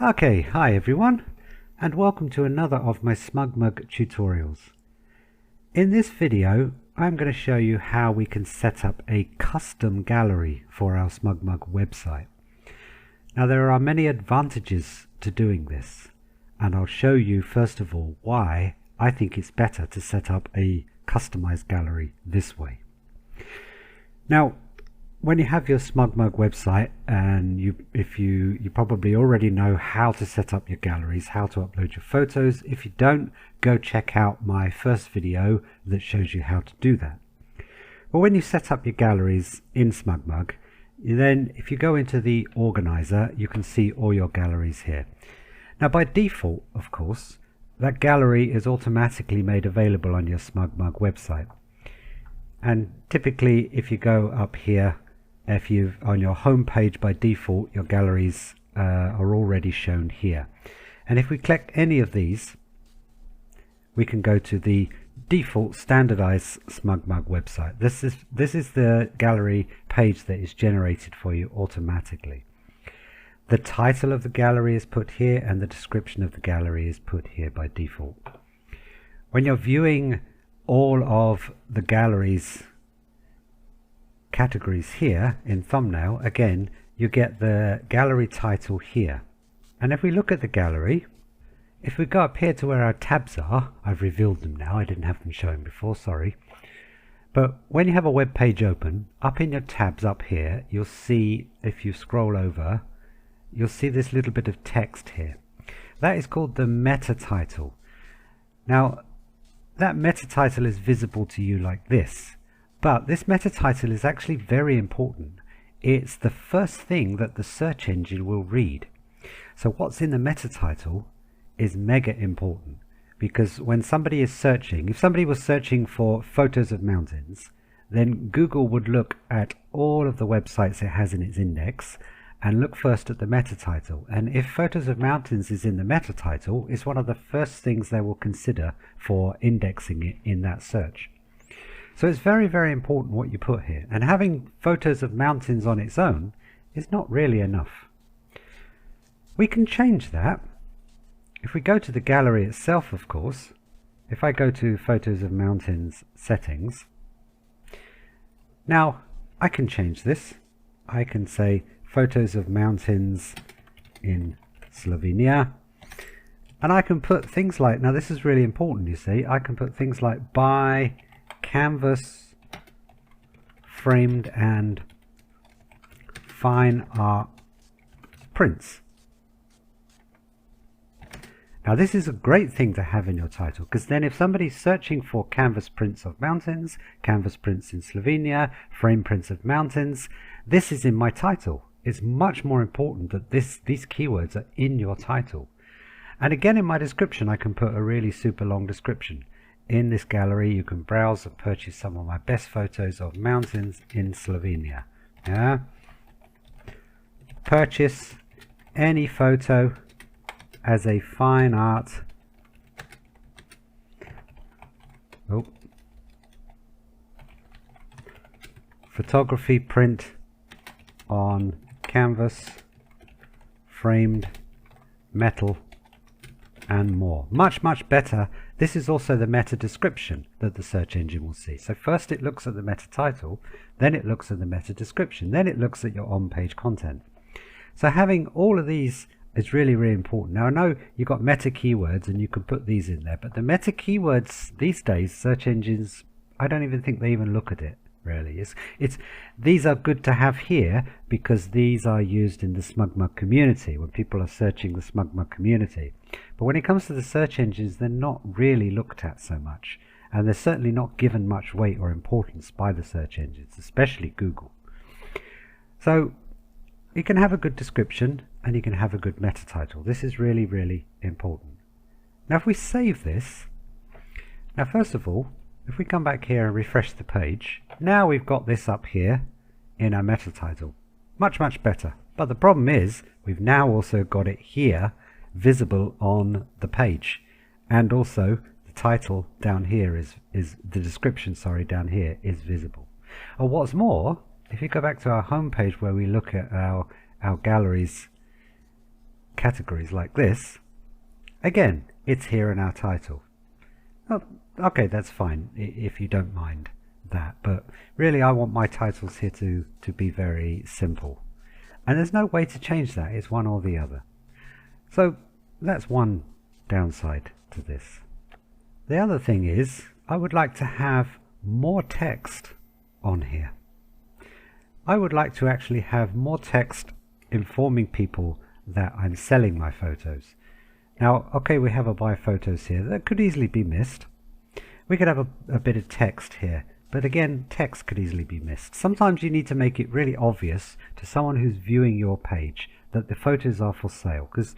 Okay, hi everyone, and welcome to another of my Smugmug tutorials. In this video, I'm going to show you how we can set up a custom gallery for our Smugmug website. Now there are many advantages to doing this, and I'll show you first of all why I think it's better to set up a customized gallery this way. Now, when you have your Smugmug website, and you probably already know how to set up your galleries, how to upload your photos. If you don't, go check out my first video that shows you how to do that. But when you set up your galleries in Smugmug, then if you go into the organizer, you can see all your galleries here. Now by default, of course, that gallery is automatically made available on your Smugmug website. And typically if you go up here, if you've on your home page, by default your galleries are already shown here, and if we click any of these, we can go to the default standardized Smugmug website. This is the gallery page that is generated for you automatically. The title of the gallery is put here, and the description of the gallery is put here by default. When you're viewing all of the galleries categories here in thumbnail, again you get the gallery title here. And if we look at the gallery, if we go up here to where our tabs are, I've revealed them now, I didn't have them showing before, sorry. But when you have a web page open, up in your tabs up here, you'll see, if you scroll over, you'll see this little bit of text here. That is called the meta title. Now that meta title is visible to you like this. But this meta title is actually very important. It's the first thing that the search engine will read. So what's in the meta title is mega important, because when somebody is searching, if somebody was searching for photos of mountains, then Google would look at all of the websites it has in its index and look first at the meta title. And if photos of mountains is in the meta title, it's one of the first things they will consider for indexing it in that search. So it's very, very important what you put here, and having photos of mountains on its own is not really enough. We can change that. If we go to the gallery itself, of course, if I go to photos of mountains settings, now I can change this. I can say photos of mountains in Slovenia, and I can put things like, now this is really important, you see, I can put things like by canvas, framed and fine art prints. Now this is a great thing to have in your title, because then if somebody's searching for canvas prints of mountains, canvas prints in Slovenia, frame prints of mountains, this is in my title. It's much more important that these keywords are in your title. And again, in my description I can put a really super long description. In this gallery you can browse and purchase some of my best photos of mountains in Slovenia. Yeah? Purchase any photo as a fine art photography print on canvas, framed, metal and more. Much better. This is also the meta description that the search engine will see. So first it looks at the meta title, then it looks at the meta description, then it looks at your on-page content. So having all of these is really, really important. Now I know you've got meta keywords and you can put these in there, but the meta keywords these days, search engines, I don't even think they even look at it really. These are good to have here because these are used in the Smugmug community when people are searching the Smugmug community. But when it comes to the search engines, they're not really looked at so much, and they're certainly not given much weight or importance by the search engines, especially Google. So you can have a good description and you can have a good meta title. This is really, really important. Now if we save this, now first of all, if we come back here and refresh the page, now we've got this up here in our meta title. Much better. But the problem is we've now also got it here visible on the page, and also the title down here is the description, sorry, down here is visible. And what's more, if you go back to our home page where we look at our galleries categories like this, again, it's here in our title. Oh, okay, that's fine if you don't mind that, but really I want my titles here to be very simple. And there's no way to change that, it's one or the other. So that's one downside to this. The other thing is, I would like to have more text on here. I would like to actually have more text informing people that I'm selling my photos. Now, okay, we have a buy photos here that could easily be missed. We could have a bit of text here, but again, text could easily be missed. Sometimes you need to make it really obvious to someone who's viewing your page that the photos are for sale, because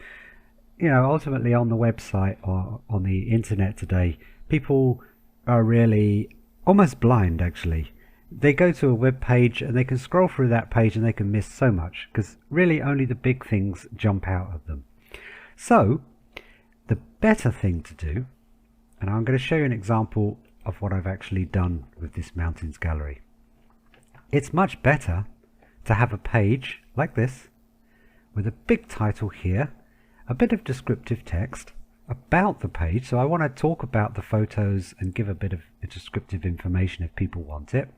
you know, ultimately on the website or on the internet today, people are really almost blind actually. They go to a web page and they can scroll through that page and they can miss so much because really only the big things jump out of them. So the better thing to do, and I'm going to show you an example of what I've actually done with this mountains gallery. It's much better to have a page like this with a big title here, a bit of descriptive text about the page. So I want to talk about the photos and give a bit of descriptive information if people want it.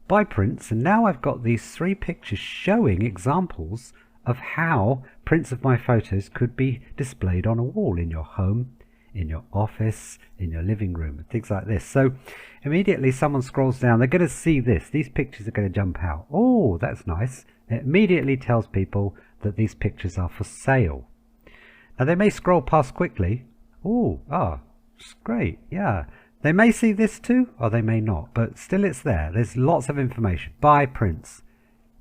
Buy prints, and now I've got these 3 pictures showing examples of how prints of my photos could be displayed on a wall in your home, in your office, in your living room, and things like this. So immediately someone scrolls down, they're going to see this. These pictures are going to jump out. Oh, that's nice. It immediately tells people that these pictures are for sale. Now they may scroll past quickly. It's great, yeah. They may see this too, or they may not, but still it's there. There's lots of information. Buy prints,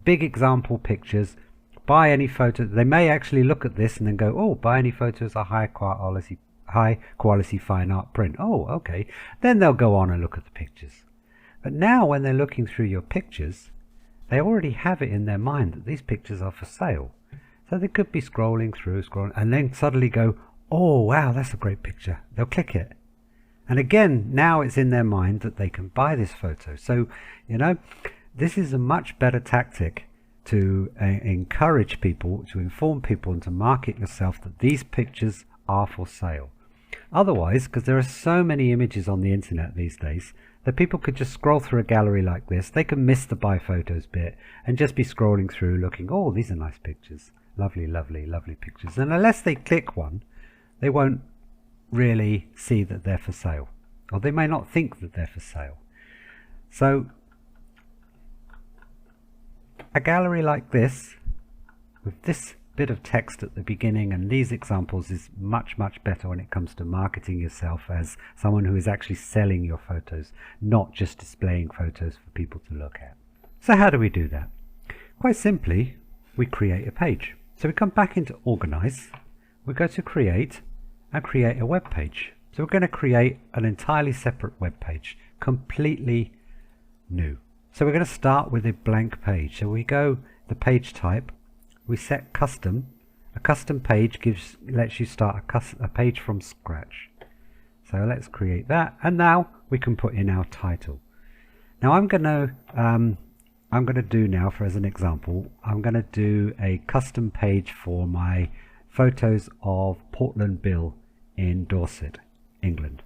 big example pictures, buy any photo. They may actually look at this and then go, oh, buy any photos of high quality fine art print. Oh, okay. Then they'll go on and look at the pictures. But now when they're looking through your pictures, they already have it in their mind that these pictures are for sale. So they could be scrolling, and then suddenly go, oh wow, that's a great picture. They'll click it. And again, now it's in their mind that they can buy this photo. So, you know, this is a much better tactic to encourage people, to inform people and to market yourself that these pictures are for sale. Otherwise, because there are so many images on the internet these days, that people could just scroll through a gallery like this. They can miss the buy photos bit and just be scrolling through looking, oh, these are nice pictures. Lovely, lovely, lovely pictures. And unless they click one, they won't really see that they're for sale. Or they may not think that they're for sale. So a gallery like this, with this bit of text at the beginning and these examples, is much, much better when it comes to marketing yourself as someone who is actually selling your photos, not just displaying photos for people to look at. So how do we do that? Quite simply, we create a page. So we come back into Organize, we go to Create, and create a web page. So we're going to create an entirely separate web page, completely new. So we're going to start with a blank page. So we go the page type, we set custom. A custom page lets you start a page from scratch. So let's create that, and now we can put in our title. Now I'm going to do now, for as an example, I'm going to do a custom page for my photos of Portland Bill in Dorset, England.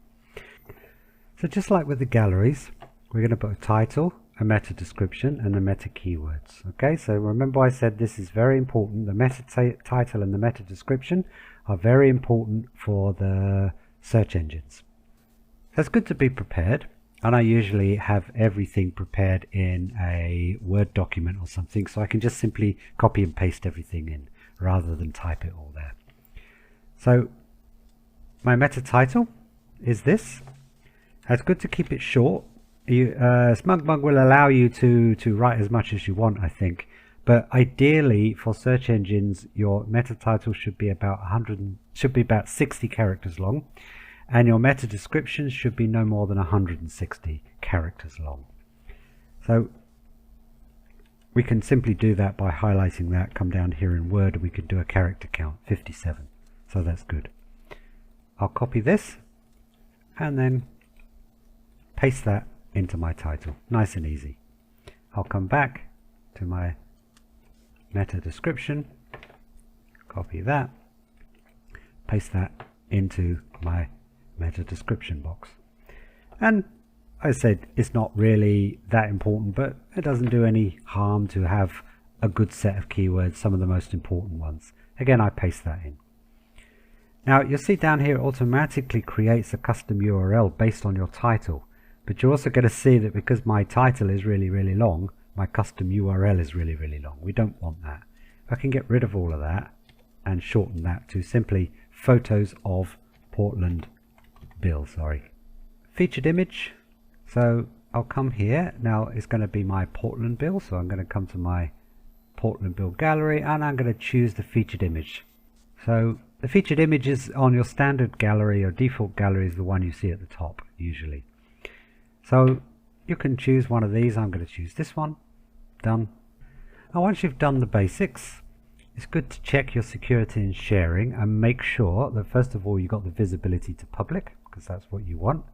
So just like with the galleries, we're going to put a title, a meta description, and the meta keywords. Okay, so remember I said this is very important. The meta title and the meta description are very important for the search engines. So it's good to be prepared, and I usually have everything prepared in a Word document or something, so I can just simply copy and paste everything in rather than type it all there. So my meta title is this. It's good to keep it short. Smugmug will allow you to write as much as you want, I think, but ideally for search engines your meta title should be about 60 characters long, and your meta description should be no more than 160 characters long. So we can simply do that by highlighting that, come down here in Word, and we can do a character count, 57. So that's good. I'll copy this and then paste that into my title. Nice and easy. I'll come back to my meta description, copy that, paste that into my meta description box. And I said it's not really that important, but it doesn't do any harm to have a good set of keywords, some of the most important ones. Again, I paste that in. Now you'll see down here it automatically creates a custom URL based on your title, but you're also going to see that because my title is really long, my custom URL is really long. We don't want that. I can get rid of all of that and shorten that to simply photos of Portland Bill. Featured image. So I'll come here. Now it's going to be my Portland Bill, so I'm going to come to my Portland Bill gallery and I'm going to choose the featured image. So the featured image is on your standard gallery or default gallery is the one you see at the top usually. So you can choose one of these. I'm going to choose this one. Done. Now once you've done the basics, it's good to check your security and sharing and make sure that first of all you've got the visibility to public, because that's what you want.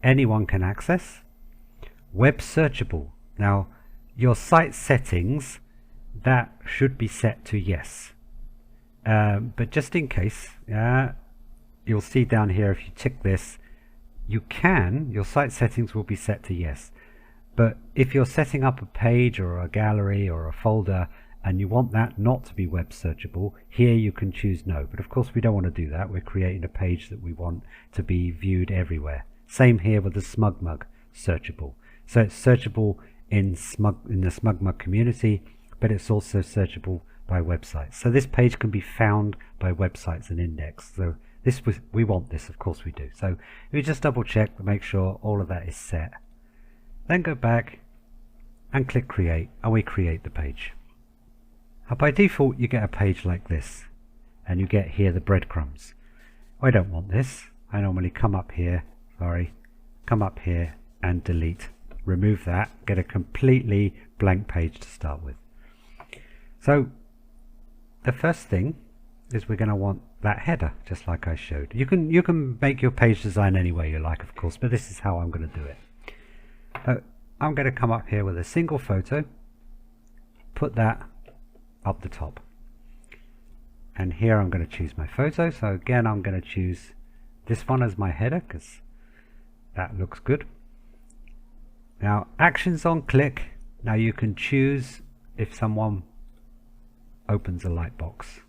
Anyone can access. Web searchable. Now your site settings, that should be set to yes. But just in case, you'll see down here if you tick this, your site settings will be set to yes. But if you're setting up a page or a gallery or a folder and you want that not to be web searchable, here you can choose no. But of course we don't want to do that. We're creating a page that we want to be viewed everywhere. Same here with the Smugmug searchable. So it's searchable in the Smugmug community, but it's also searchable by websites. So this page can be found by websites and indexed. So we want this, of course we do. So if you just double check to make sure all of that is set, then go back and click create, and we create the page. Now by default you get a page like this, and you get here the breadcrumbs. I don't want this. I normally come up here and delete, remove that, get a completely blank page to start with. So the first thing is we're going to want that header, just like I showed. You can make your page design any way you like, of course, but this is how I'm going to do it. I'm going to come up here with a single photo, put that up the top, and here I'm going to choose my photo. So again I'm going to choose this one as my header because that looks good. Now actions on click. Now you can choose if someone opens a lightbox.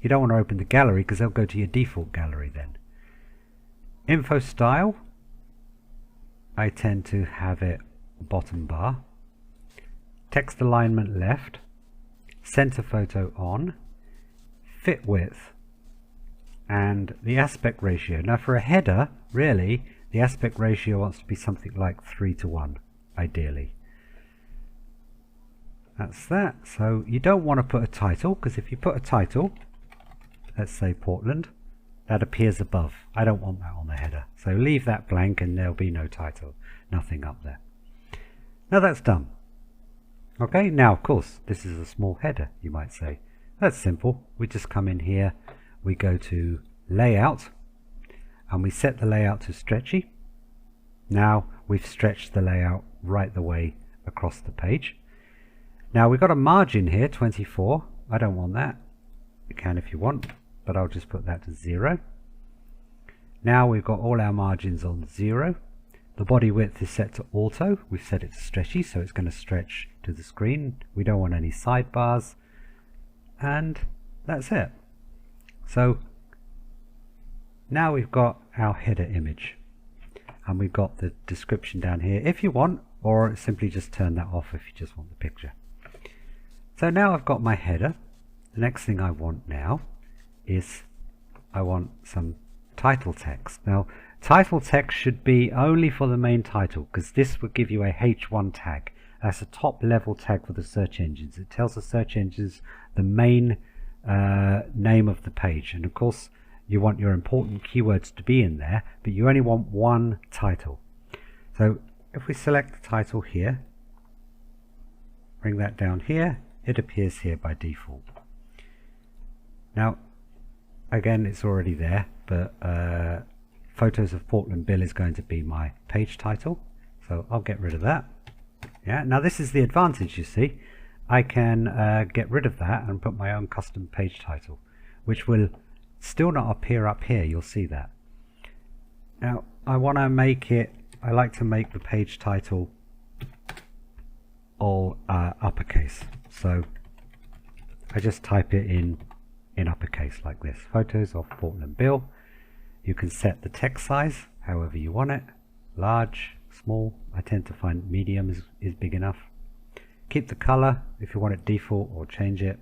You don't want to open the gallery because they'll go to your default gallery then. Info style, I tend to have it bottom bar. Text alignment left. Center photo on. Fit width. And the aspect ratio. Now for a header, really, the aspect ratio wants to be something like 3:1, ideally. That's that. So you don't want to put a title, because if you put a title, let's say Portland, that appears above. I don't want that on the header. So leave that blank and there'll be no title, nothing up there. Now that's done. Okay, now of course this is a small header, you might say. That's simple. We just come in here, we go to layout, and we set the layout to stretchy. Now we've stretched the layout right the way across the page. Now we've got a margin here, 24. I don't want that. You can if you want, but I'll just put that to 0. Now we've got all our margins on 0. The body width is set to auto. We've set it to stretchy, so it's going to stretch to the screen. We don't want any sidebars. And that's it. So now we've got our header image. And we've got the description down here if you want, or simply just turn that off if you just want the picture. So now I've got my header. The next thing I want now is I want some title text. Now title text should be only for the main title, because this would give you a H1 tag. That's a top level tag for the search engines. It tells the search engines the main name of the page, and of course you want your important keywords to be in there, but you only want one title. So if we select the title here, bring that down here, it appears here by default. Now again, it's already there, but photos of Portland Bill is going to be my page title, so I'll get rid of that. Yeah, now this is the advantage, you see. I can get rid of that and put my own custom page title, which will still not appear up here. You'll see that. Now I want to make it, I like to make the page title all uppercase. So I just type it in uppercase like this. Photos of Portland Bill. You can set the text size however you want it. Large, small. I tend to find medium is big enough. Keep the color if you want it default, or change it.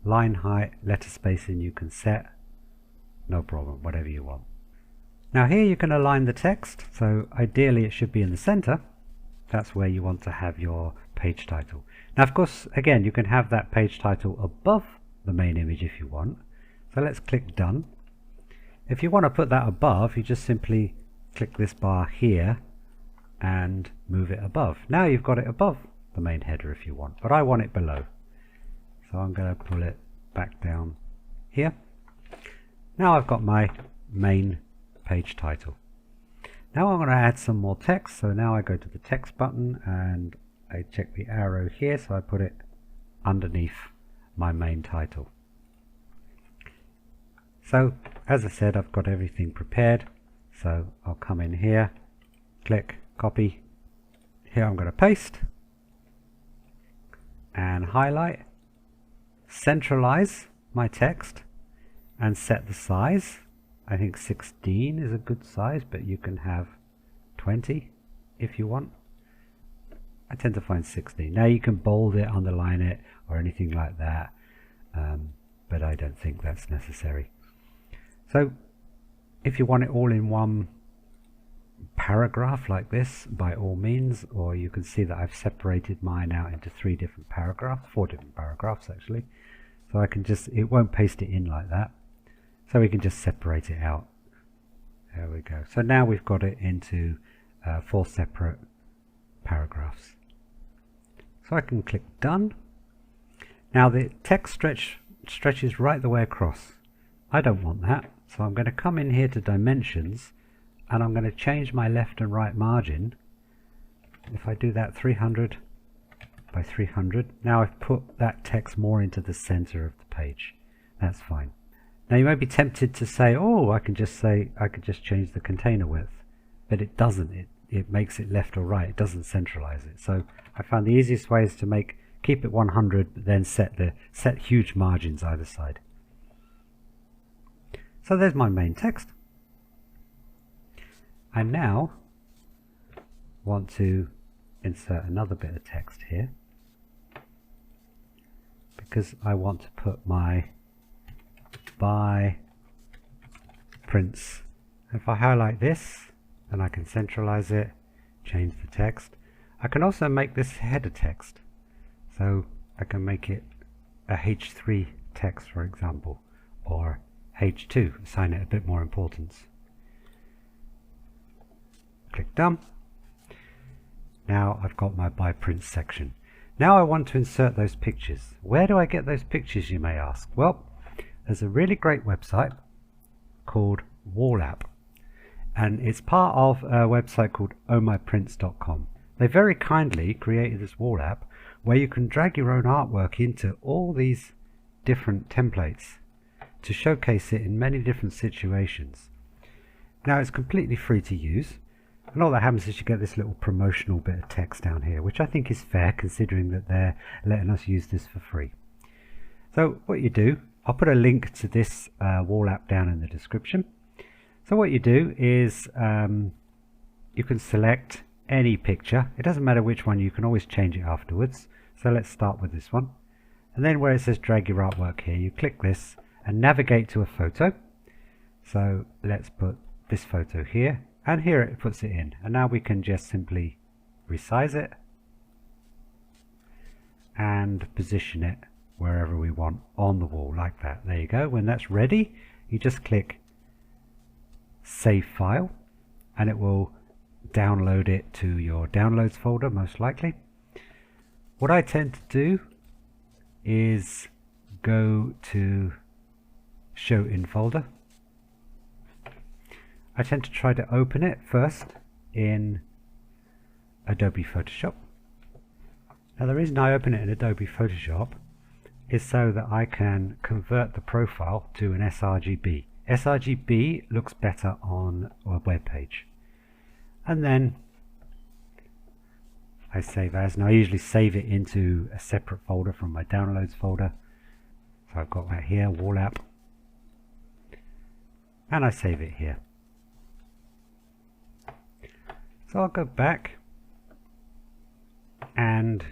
Line height, letter spacing you can set. No problem, whatever you want. Now here you can align the text, so ideally it should be in the center. That's where you want to have your page title. Now of course, again, you can have that page title above the main image if you want. So let's click done. If you want to put that above, you just simply click this bar here and move it above. Now you've got it above the main header if you want, but I want it below. So I'm going to pull it back down here. Now I've got my main page title. Now I'm going to add some more text. So now I go to the text button and I check the arrow here, so I put it underneath my main title. So as I said, I've got everything prepared. So I'll come in here, click copy. Here I'm going to paste and highlight, centralize my text and set the size. I think 16 is a good size, but you can have 20 if you want. I tend to find 16. Now you can bold it, underline it, or anything like that, but I don't think that's necessary. So if you want it all in one paragraph like this, by all means, or you can see that I've separated mine out into 4 different paragraphs actually. So I can just, it won't paste it in like that. So we can just separate it out. There we go. So now we've got it into 4 separate paragraphs. So I can click done. Now the text stretches right the way across. I don't want that. So I'm going to come in here to dimensions and I'm going to change my left and right margin. If I do that 300 by 300, now I've put that text more into the center of the page. That's fine. Now you may be tempted to say, oh, I could just change the container width, but it doesn't. It makes it left or right. It doesn't centralize it. So I found the easiest way is to keep it 100, but then set huge margins either side. So there's my main text. I now want to insert another bit of text here because I want to put my by prints. If I highlight this, then I can centralize it, change the text. I can also make this header text. So I can make it a H3 text, for example, or H2, assign it a bit more importance. Click done. Now I've got my by prints section. Now I want to insert those pictures. Where do I get those pictures, you may ask? Well, there's a really great website called WallApp, and it's part of a website called ohmyprints.com. They very kindly created this WallApp where you can drag your own artwork into all these different templates to showcase it in many different situations. Now it's completely free to use, and all that happens is you get this little promotional bit of text down here, which I think is fair considering that they're letting us use this for free. So what you do, I'll put a link to this WallApp down in the description. So what you do is you can select any picture. It doesn't matter which one, you can always change it afterwards. So let's start with this one. And then where it says drag your artwork here, you click this and navigate to a photo. So let's put this photo here, and here it puts it in. And now we can just simply resize it and position it wherever we want on the wall like that. There you go. When that's ready, you just click Save File and it will download it to your downloads folder most likely. What I tend to do is go to Show in Folder. I tend to try to open it first in Adobe Photoshop. Now the reason I open it in Adobe Photoshop is so that I can convert the profile to an sRGB, sRGB looks better on a web page. And then I save as, and I usually save it into a separate folder from my downloads folder. So I've got that here, wall app, and I save it here. So I'll go back and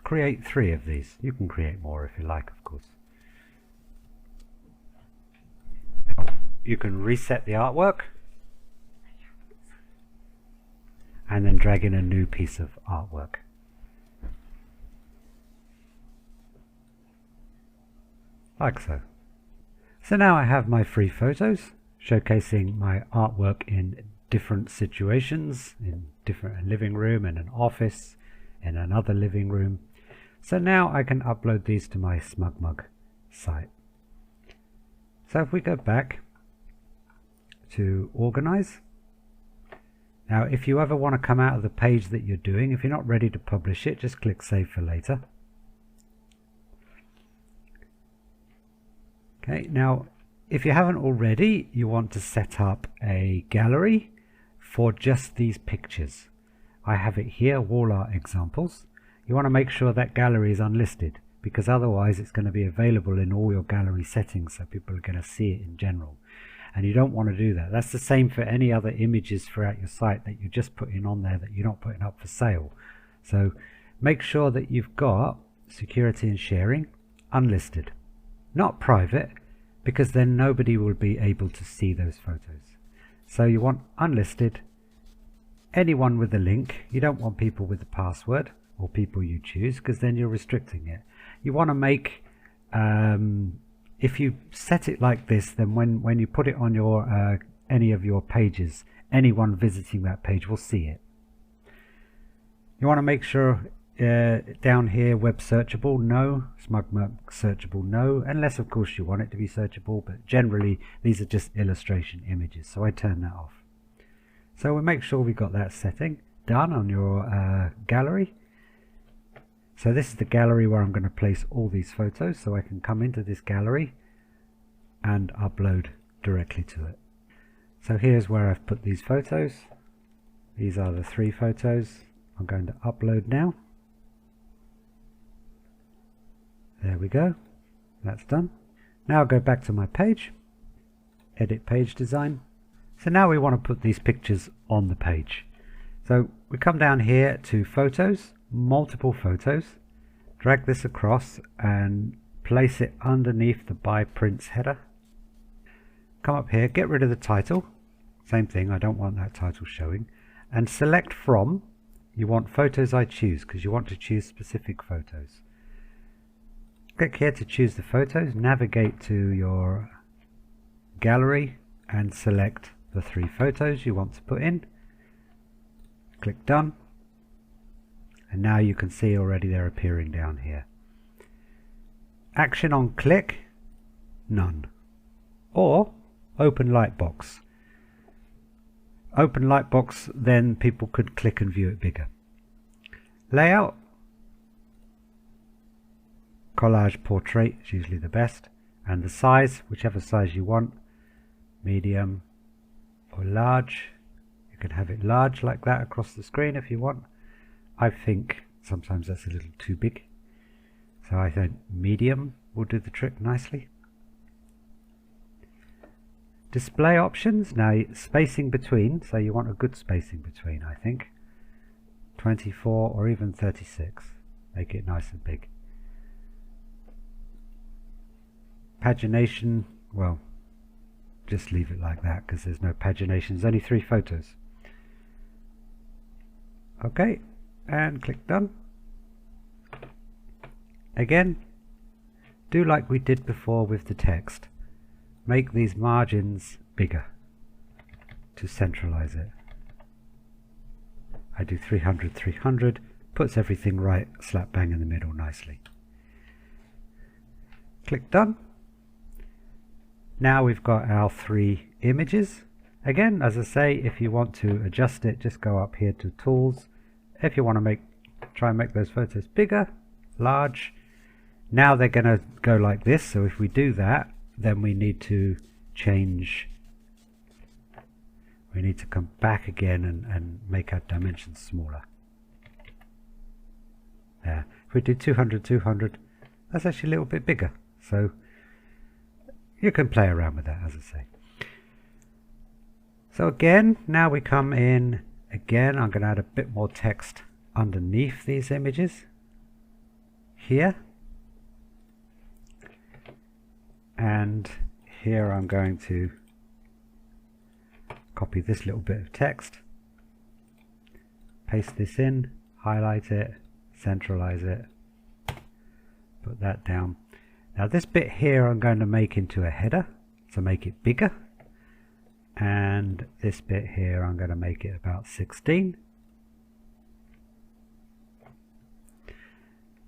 create 3 of these. You can create more if you like, of course. You can reset the artwork and then drag in a new piece of artwork. Like so. So now I have my 3 photos showcasing my artwork in different situations, in different living room, in an office, in another living room. So now I can upload these to my Smugmug site. So if we go back to organize. Now if you ever want to come out of the page that you're doing, if you're not ready to publish it, just click save for later. Okay, now if you haven't already, you want to set up a gallery for just these pictures. I have it here, wall art examples. You want to make sure that gallery is unlisted, because otherwise it's going to be available in all your gallery settings, so people are going to see it in general. And you don't want to do that. That's the same for any other images throughout your site that you're just putting on there that you're not putting up for sale. So make sure that you've got security and sharing unlisted, not private, because then nobody will be able to see those photos. So you want unlisted, anyone with a link. You don't want people with the password or people you choose, because then you're restricting it. You want to make if you set it like this, then when you put it on your any of your pages, anyone visiting that page will see it. You want to make sure down here, web searchable, no. Smugmug searchable, no, unless of course you want it to be searchable, but generally these are just illustration images, so I turn that off. So we'll make sure we got that setting done on your gallery. So this is the gallery where I'm going to place all these photos, so I can come into this gallery and upload directly to it. So here's where I've put these photos. These are the 3 photos I'm going to upload now. There we go, that's done. Now I'll go back to my page, edit page design. So now we want to put these pictures on the page. So we come down here to photos, multiple photos, drag this across and place it underneath the by prints header. Come up here, get rid of the title, same thing, I don't want that title showing, and select from. You want photos I choose, because you want to choose specific photos. Click here to choose the photos, navigate to your gallery and select the 3 photos you want to put in. Click done, and now you can see already they're appearing down here. Action on click, none. Or open lightbox. Open lightbox, then people could click and view it bigger. Layout, collage portrait is usually the best, and the size, whichever size you want, medium or large. You can have it large like that across the screen if you want. I think sometimes that's a little too big, so I think medium will do the trick nicely. Display options, now spacing between, so you want a good spacing between, I think 24 or even 36, make it nice and big. Pagination, well, just leave it like that because there's no pagination, there's only 3 photos. Okay, and click done. Again, do like we did before with the text. Make these margins bigger to centralize it. I do 300, 300, puts everything right slap bang in the middle nicely. Click done. Now we've got our 3 images. Again, as I say, if you want to adjust it, just go up here to tools. If you want to try and make those photos bigger, large. Now they're going to go like this, so if we do that, then we need to change. We need to come back again and make our dimensions smaller. There. If we do 200, 200, that's actually a little bit bigger. So you can play around with that, as I say. So again, now we come in again. I'm going to add a bit more text underneath these images here. And here I'm going to copy this little bit of text, paste this in, highlight it, centralize it, put that down. Now this bit here I'm going to make into a header to make it bigger, and this bit here I'm going to make it about 16.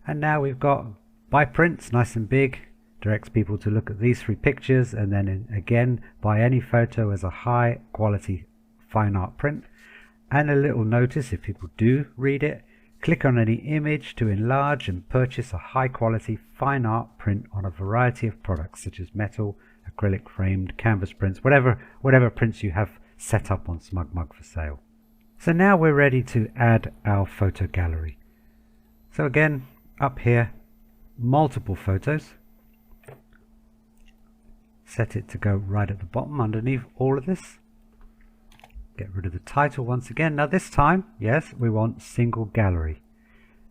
And now we've got by prints, nice and big, directs people to look at these 3 pictures, and then again buy any photo as a high quality fine art print. And a little notice, if people do read it, click on any image to enlarge and purchase a high quality fine art print on a variety of products such as metal, acrylic, framed, canvas prints, whatever prints you have set up on Smugmug for sale. So now we're ready to add our photo gallery. So again, up here, multiple photos. Set it to go right at the bottom underneath all of this. Get rid of the title once again. Now this time, yes, we want single gallery.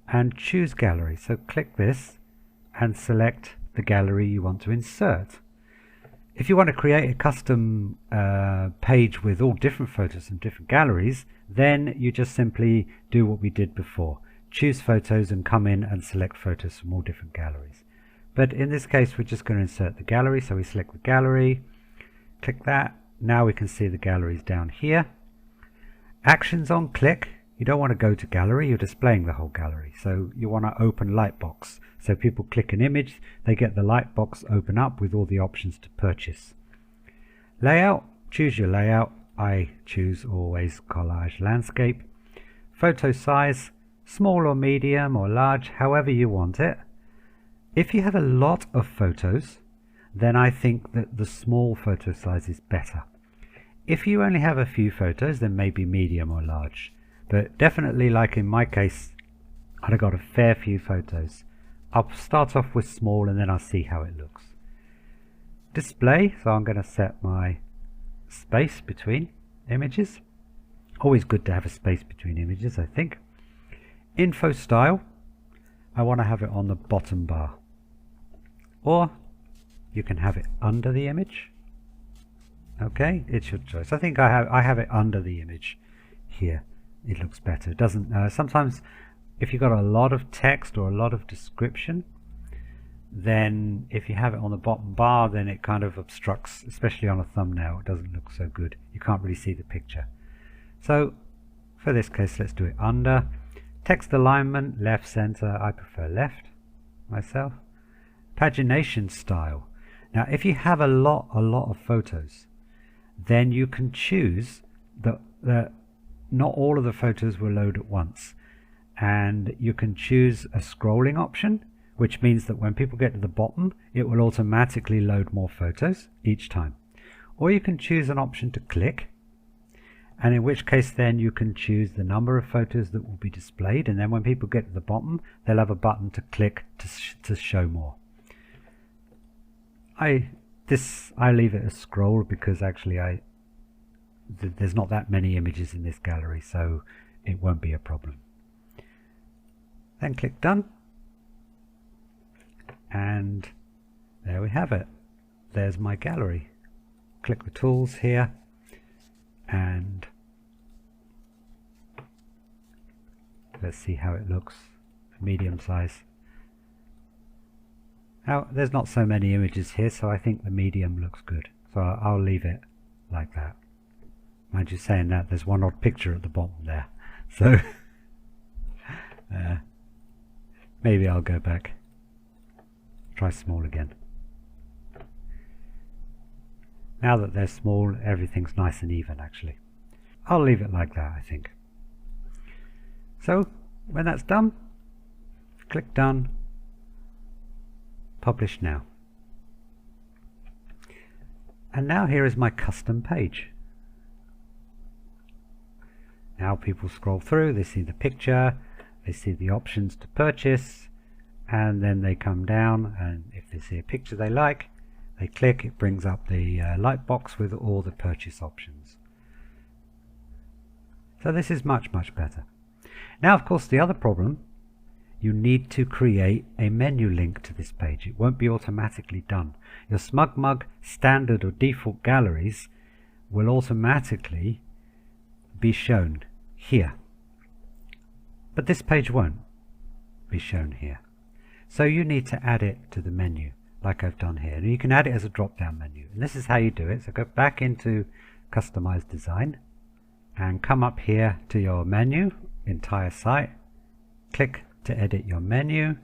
And choose gallery. So click this and select the gallery you want to insert. If you want to create a custom page with all different photos and different galleries, then you just simply do what we did before. Choose photos and come in and select photos from all different galleries. But in this case, we're just going to insert the gallery. So we select the gallery, click that. Now we can see the galleries down here. Actions on click. You don't want to go to gallery, you're displaying the whole gallery. So you want to open lightbox. So people click an image, they get the lightbox open up with all the options to purchase. Layout, choose your layout. I choose always collage landscape. Photo size, small or medium or large, however you want it. If you have a lot of photos, then I think that the small photo size is better. If you only have a few photos, then maybe medium or large. But definitely, like in my case, I've got a fair few photos. I'll start off with small and then I'll see how it looks. Display, so I'm going to set my space between images. Always good to have a space between images, I think. Info style, I want to have it on the bottom bar. Or you can have it under the image. Okay, it's your choice. I think I have it under the image here. It looks better. It doesn't sometimes if you've got a lot of text or a lot of description, then if you have it on the bottom bar, then it kind of obstructs, especially on a thumbnail. It doesn't look so good. You can't really see the picture. So for this case, let's do it under. Text alignment, left, center. I prefer left myself. Pagination style. Now if you have a lot of photos, then you can choose that not all of the photos will load at once, and you can choose a scrolling option, which means that when people get to the bottom, it will automatically load more photos each time. Or you can choose an option to click, and in which case then you can choose the number of photos that will be displayed, and then when people get to the bottom, they'll have a button to click to show more. I leave it as scroll because actually there's not that many images in this gallery, so it won't be a problem. Then click done, and there we have it. There's my gallery. Click the tools here, and let's see how it looks. Medium size. Now there's not so many images here, so I think the medium looks good, so I'll leave it like that. Mind you saying that, there's one odd picture at the bottom there, so maybe I'll go back, try small again. Now that they're small, everything's nice and even actually. I'll leave it like that, I think. So when that's done, click done, publish now. And now here is my custom page. Now people scroll through, they see the picture, they see the options to purchase, and then they come down, and if they see a picture they like, they click, it brings up the light box with all the purchase options. So this is much better. Now of course the other problem, you need to create a menu link to this page. It won't be automatically done. Your Smugmug standard or default galleries will automatically be shown here, but this page won't be shown here. So you need to add it to the menu like I've done here. And you can add it as a drop down menu, and this is how you do it. So go back into Customize Design and come up here to your menu, entire site, click to edit your menu.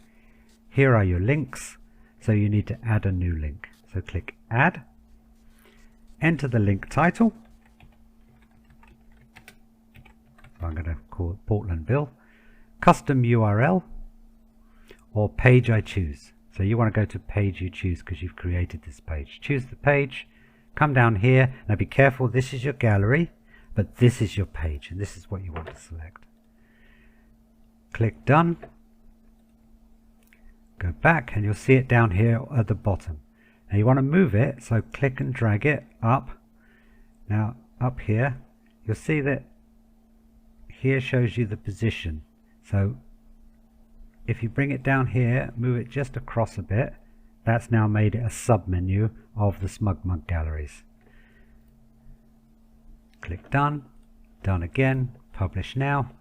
Here are your links, so you need to add a new link. So click Add, enter the link title. I'm going to call it Portland Bill, custom URL, or page I choose. So you want to go to page you choose because you've created this page. Choose the page, come down here. Now be careful, this is your gallery, but this is your page, and this is what you want to select. Click Done. Go back and you'll see it down here at the bottom. Now you want to move it, so click and drag it up. Now up here you'll see that here shows you the position. So if you bring it down here, move it just across a bit, that's now made it a sub-menu of the Smugmug galleries. Click Done, Done again, Publish Now.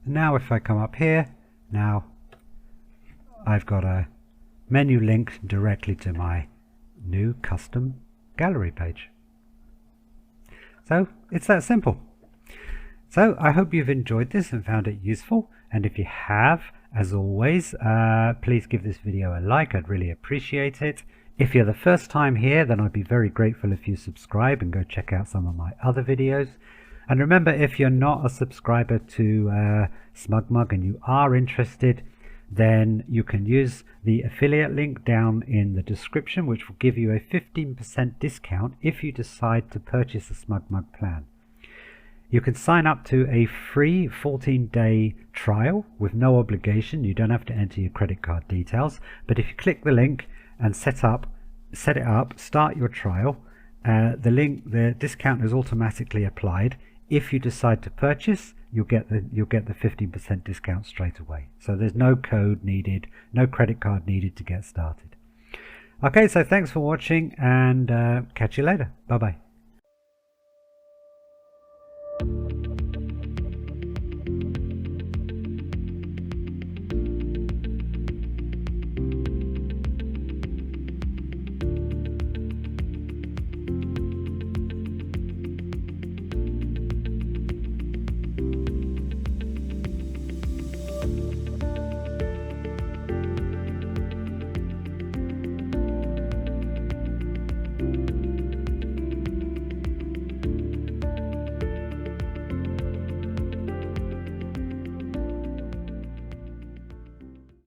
Now if I come up here, now I've got a menu link directly to my new custom gallery page. So it's that simple. So I hope you've enjoyed this and found it useful, and if you have, as always, please give this video a like. I'd really appreciate it. If you're the first time here, then I'd be very grateful if you subscribe and go check out some of my other videos. And remember, if you're not a subscriber to Smugmug and you are interested, then you can use the affiliate link down in the description, which will give you a 15% discount if you decide to purchase a Smugmug plan. You can sign up to a free 14-day trial with no obligation. You don't have to enter your credit card details, but if you click the link and set it up, start your trial, the discount is automatically applied. If you decide to purchase, you'll get the 15% discount straight away. So there's no code needed, no credit card needed to get started. Okay, so thanks for watching, and catch you later. Bye bye.